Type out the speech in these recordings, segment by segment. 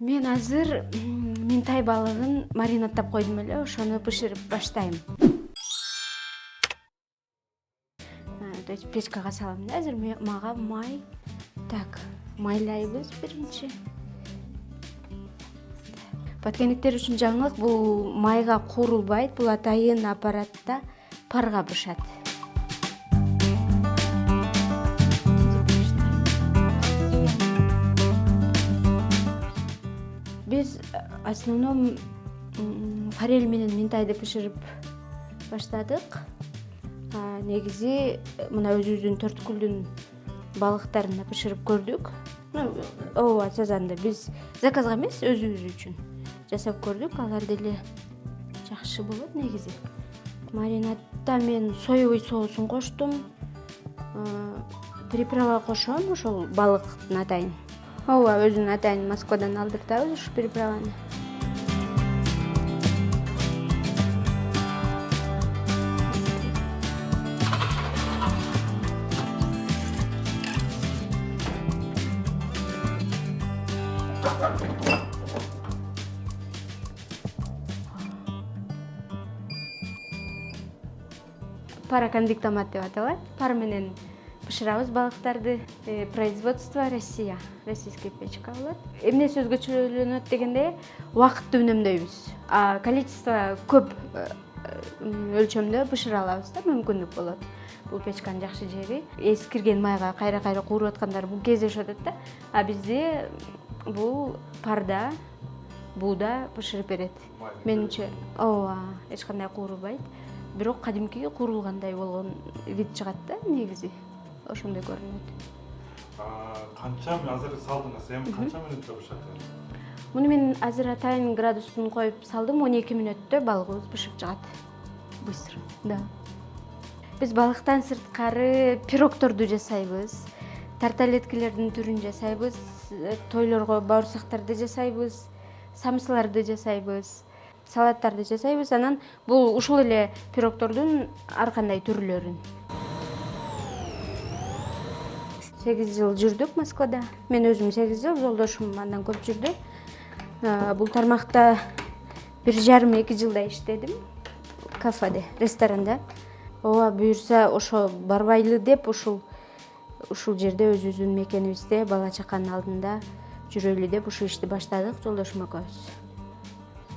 Мен азыр минтай балыгын маринадтап койдум эле, ошону бышырып баштайм. Печкага салам да, азыр мага май. Так, майлайбыз биринчи. Баткендиктер үчүн жаңылык бул майга куурулбайт, бул атайын аппаратта парга бышат. Биз основном форель менен минтайды бышырып баштадык. Негизи мына өзүбүздүн төрткүлдүн балыктарын бышырып көрдүк. Ооба, сазанды биз заказга эмес, өзүбүз үчүн жасап көрдүк. Алар деле жакшы болот негизи. Маринадта мен соевый соусун коштум. Приправа кошом, ошол балыктын атайын. Ооба, өзүнүн атайын Москвадан алдыртабыз ушу приправаны. Паракондиктомат деп аталат. Пар менен бышырабыз балыктарды. Производство Россия. Российский печка болот. Эмнеси өзгөчөлөнөт дегенде, убакытты үнөмдөйбүз. Количество көп өлчөмдө бышыра алабыз да, мүмкүндүк болот. Бул печканын жакшы жери. Эскирген майга кайра-кайра кууруп аткандар бул кездешип атат да. Бизде бул парда, бууда бышырып берет. Менимче, ооба, эч кандай куурулбайт. Бирок кадимки куурулгандай болгон вид чыгат да негизи. Ошондой көрүнөт. Канча азыр салдыңыз? Эми канча мүнөттө бышат? Муну мен азыр атайын градустун коюп салдым, 12 мүнөттө балыгыбыз бышып чыгат. Быстро. Да. Биз балыктан сырткары пирогторду жасайбыз. Тарталеткилердин түрүн жасайбыз. Тойлорго бауырсактарды жасайбыз. Самсыларды жасайбыз. Салаттарды жасайбыз. Анан бул ушул эле пирогтордун ар кандай түрлөрүн. 8 жыл жүрдүк Москвада. Мен өзүм 8 жыл, жолдошум андан көп жүрдү. Бул тармакта 1,5-2 жылдай иштедим. Кафеде, ресторанда. Ооба, буюрса ошо барбайлы деп ушул жерде өзүбүздүн мекенибизде бала чаканын алдында жүрөлү деп ушул ишти баштадык жолдошум экөөбүз.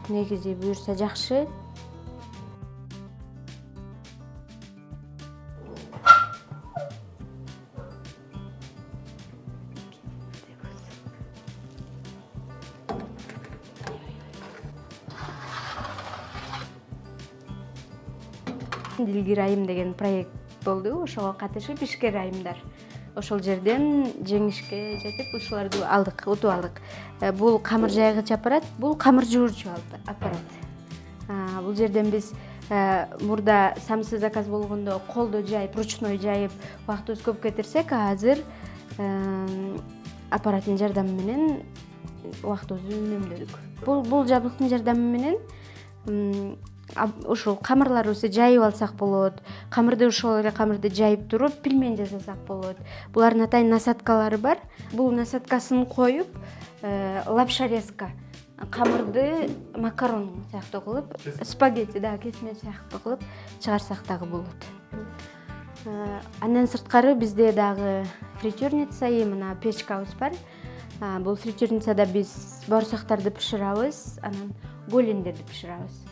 Негизи буюрса жакшы. Дилгир айым деген проект болду. Ошого катышып ишкер айымдар. Ошол жерден жеңишке жетип, ушуларды утуп алдык. Бул камыр жайгыч аппарат, бул камыр жуурчу аппарат. Бул жерден биз мурда самсы заказ болгондо колдо жайып, ручной жайып, убактыбыз көп кетирсек, азыр аппараттын жардамы менен убактыбызды үнөмдөдүк. Бул жабдыктын жардамы менен ушул камырларыбызды жайып алсак болот. Камырды ошол эле камырды жайып туруп, пельмен жасасак болот. Булардын атайын насаткалары бар. Бул насаткасын коюп, лапша-резка камырды макарон сыяктуу кылып, спагетти, кесме сыяктуу кылып чыгарсак дагы болот. Андан сырткары бизде дагы фритюрница, мына печкабыз бар. Бул фритюрницада биз бауырсактарды бышырабыз, анан голендерди бышырабыз.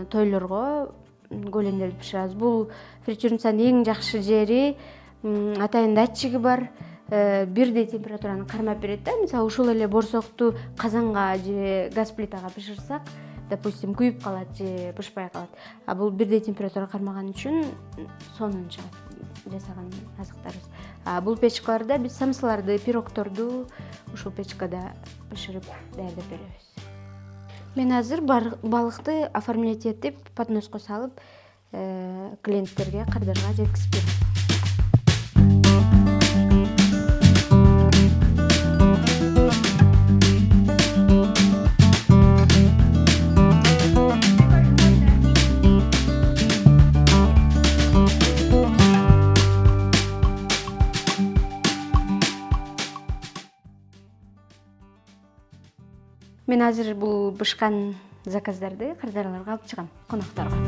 Тойлорго голендерди бышырабыз. Бул фритюрницанын эң жакшы жери, атайын датчиги бар. Бирдей температураны кармап берет да. Мисалы, ушул эле борсокту казанга же газ плитага бышырсак, допустим, күйүп калат же бышпай калат. Бул бирдей температура кармаган үчүн сонун чыгат жасаган азыктарыбыз. Бул печкаларда биз самсыларды, пирогторду ушул печкада бышырып даярдап беребиз. Мен азыр балыкты оформлять этип, подноско салып, клиенттерге, кардарга жеткизип берем. Мен азыр бул бышкан заказдарды кырдаарларга алып чыгам, конактарга.